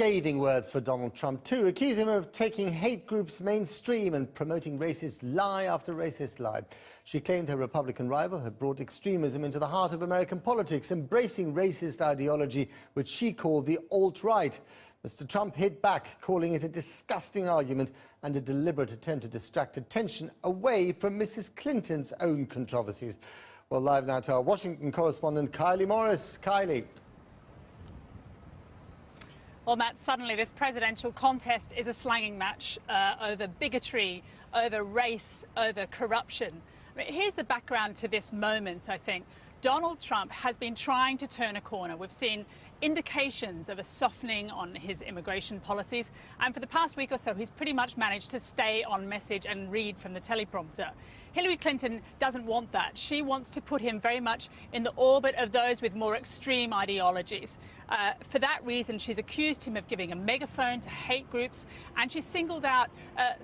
scathing words for Donald Trump, too, accusing him of taking hate groups mainstream and promoting racist lie after racist lie. She claimed her Republican rival had brought extremism into the heart of American politics, embracing racist ideology, which she called the alt-right. Mr. Trump hit back, calling it a disgusting argument and a deliberate attempt to distract attention away from Mrs. Clinton's own controversies. Well, live now to our Washington correspondent, Kylie Morris. Kylie. Well, Matt, suddenly this presidential contest is a slanging match over bigotry, over race, over corruption. I mean, here's the background to this moment, I think. Donald Trump has been trying to turn a corner. We've seen indications of a softening on his immigration policies, and for the past week or so he's pretty much managed to stay on message and read from the teleprompter. Hillary Clinton doesn't want that. She wants to put him very much in the orbit of those with more extreme ideologies. For that reason, she's accused him of giving a megaphone to hate groups, and she singled out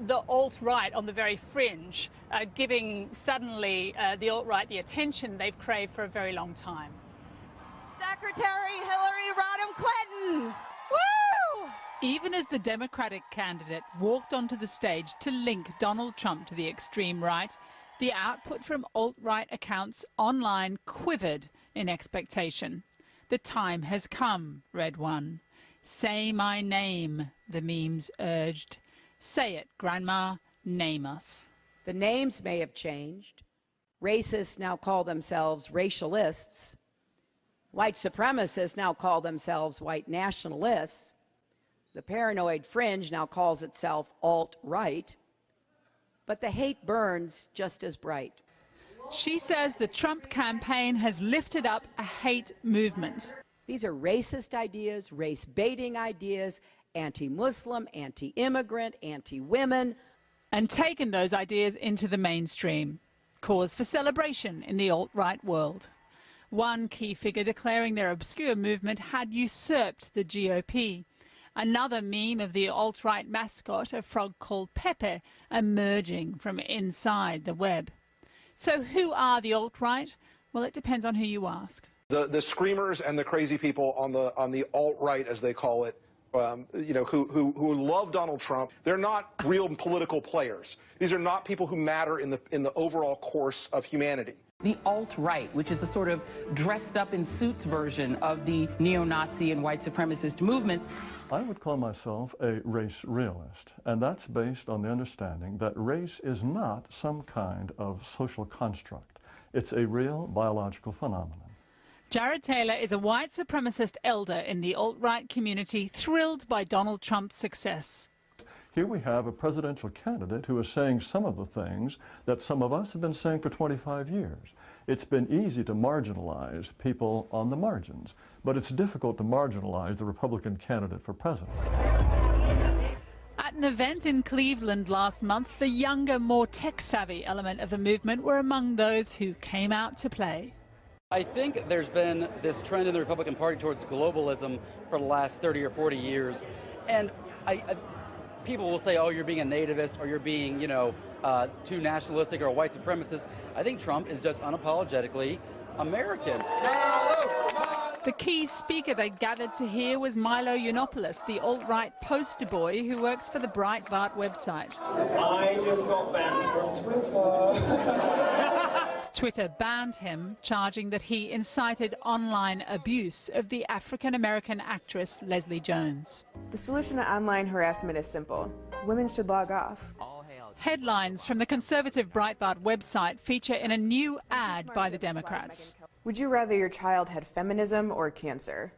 the alt-right on the very fringe, giving suddenly the alt-right the attention they've craved for a very long time. Secretary Hillary Rodham Clinton! Woo! Even as the Democratic candidate walked onto the stage to link Donald Trump to the extreme right, the output from alt-right accounts online quivered in expectation. The time has come, read one. Say my name, the memes urged. Say it, Grandma, name us. The names may have changed. Racists now call themselves racialists. White supremacists now call themselves white nationalists. The paranoid fringe now calls itself alt-right. But the hate burns just as bright. She says the Trump campaign has lifted up a hate movement. These are racist ideas, race-baiting ideas, anti-Muslim, anti-immigrant, anti-women. And taken those ideas into the mainstream. Cause for celebration in the alt-right world. One key figure declaring their obscure movement had usurped the GOP. Another meme of the alt-right mascot, a frog called Pepe, emerging from inside the web. So who are the alt-right? Well, it depends on who you ask. The screamers and the crazy people on the alt-right, as they call it, you know, who love Donald Trump, they're not real political players. These are not people who matter in the overall course of humanity. The alt-right, which is the sort of dressed-up-in-suits version of the neo-Nazi and white supremacist movements. I would call myself a race realist, and that's based on the understanding that race is not some kind of social construct. It's a real biological phenomenon. Jared Taylor is a white supremacist elder in the alt-right community, thrilled by Donald Trump's success. Here we have a presidential candidate who is saying some of the things that some of us have been saying for 25 years. It's been easy to marginalize people on the margins, but it's difficult to marginalize the Republican candidate for president. At an event in Cleveland last month, the younger, more tech-savvy element of the movement were among those who came out to play. I think there's been this trend in the Republican Party towards globalism for the last 30 or 40 years, and people will say, oh, you're being a nativist, or you're being, you know, too nationalistic or a white supremacist. I think Trump is just unapologetically American. The key speaker they gathered to hear was Milo Yiannopoulos, the alt-right poster boy who works for the Breitbart website. I just got banned from Twitter. Twitter banned him, charging that he incited online abuse of the African-American actress Leslie Jones. The solution to online harassment is simple. Women should log off. Headlines from the conservative Breitbart website feature in a new ad by the Democrats. Would you rather your child had feminism or cancer?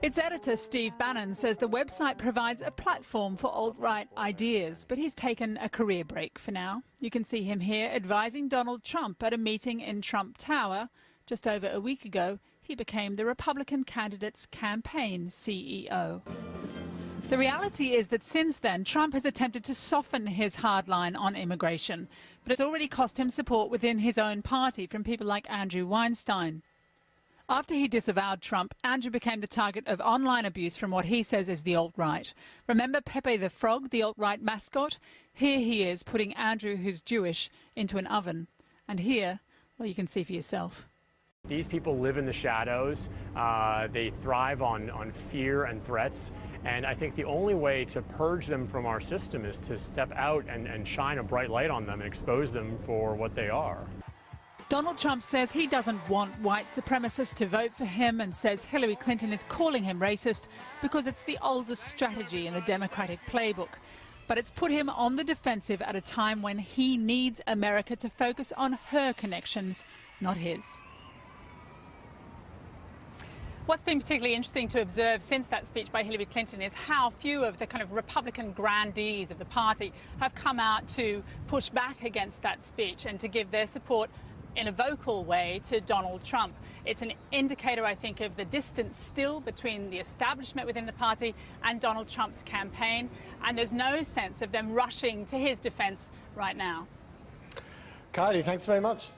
Its editor, Steve Bannon, says the website provides a platform for alt-right ideas, but he's taken a career break for now. You can see him here advising Donald Trump at a meeting in Trump Tower. Just over a week ago, he became the Republican candidate's campaign CEO. The reality is that since then, Trump has attempted to soften his hard line on immigration, but it's already cost him support within his own party from people like Andrew Weinstein. After he disavowed Trump, Andrew became the target of online abuse from what he says is the alt-right. Remember Pepe the Frog, the alt-right mascot? Here he is putting Andrew, who's Jewish, into an oven. And here, well, you can see for yourself. These people live in the shadows. They thrive on fear and threats. And I think the only way to purge them from our system is to step out and shine a bright light on them and expose them for what they are. Donald Trump says he doesn't want white supremacists to vote for him and says Hillary Clinton is calling him racist because it's the oldest strategy in the Democratic playbook. But it's put him on the defensive at a time when he needs America to focus on her connections, not his. What's been particularly interesting to observe since that speech by Hillary Clinton is how few of the kind of Republican grandees of the party have come out to push back against that speech and to give their support in a vocal way to Donald Trump. It's an indicator, I think, of the distance still between the establishment within the party and Donald Trump's campaign, and there's no sense of them rushing to his defense right now. Kylie, thanks very much.